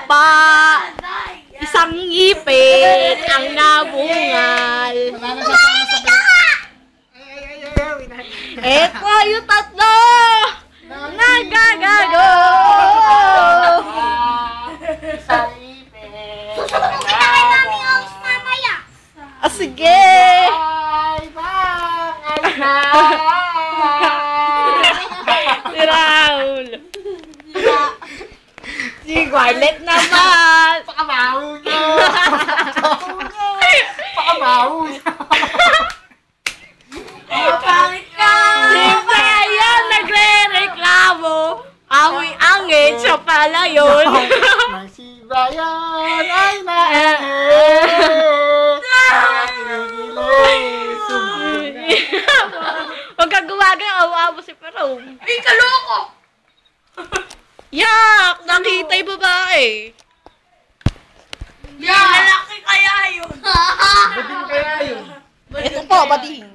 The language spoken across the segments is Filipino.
pa. Isang ngipin ang nabungal. Eto yung tatlo nagagago. Isang ngipin. Sige. Si Raul. Si Scarlett naman. Pakabaho nyo. Pakabaho nyo. Pangit ka. Si Brian nagre-reklamo. Amoy angin siya pala yun. Si Brian ay Huwag kang gumagay, awa mo si Perong. Ay, kaloko! Yak! Nakita yung babae. Yeah. Lalaki kaya yun. Bading kaya yun. Ito po, bading.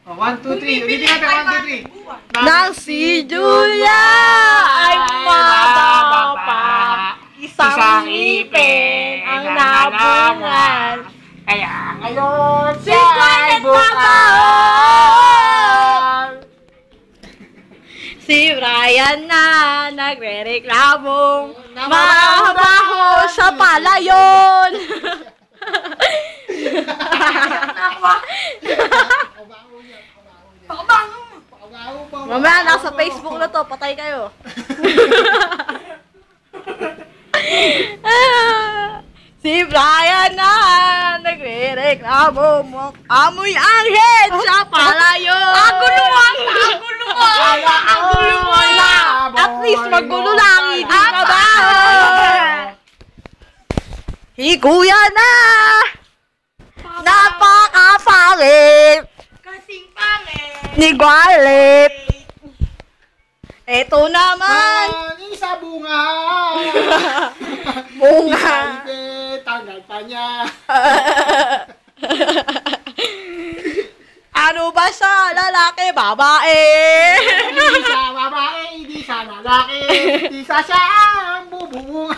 1, 2, 3. Ulitin natin, 1, 2, 3. Nang si Julia ay mababa pa. Isang ngipin ang nabungal. Kaya ngayon Si Scarlett naman! Si Brian na nagre-reklamong mabaho sa pala yun. Mamaya nasa Facebook na to, patay kayo. Si Brian na nagre-reklamo mo. Amoy anghel sa pala yun. Aguluan! At least magulo lang, hindi mabaho. Higuya na! Napakapangit Kasing pangit. ni Scarlett. Eto naman. Isa bunga. Bunga. Tanggal pa niya. Ano ba siya? Lalaki, babae? Hindi siya babae, hindi siya lalaki. Isa siya ang bubunga.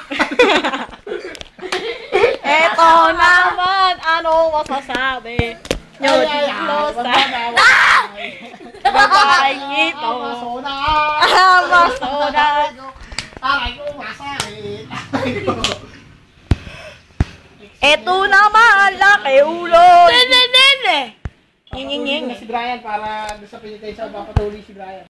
Eto naman. Ano masasabi? Nyo dito sa babaeng ito. Amazonas. Taray ko, masakit. Eto naman, laki ulo. Nene. Nying. Si Brian para doon sa pinitay sa papatuloy si Brian.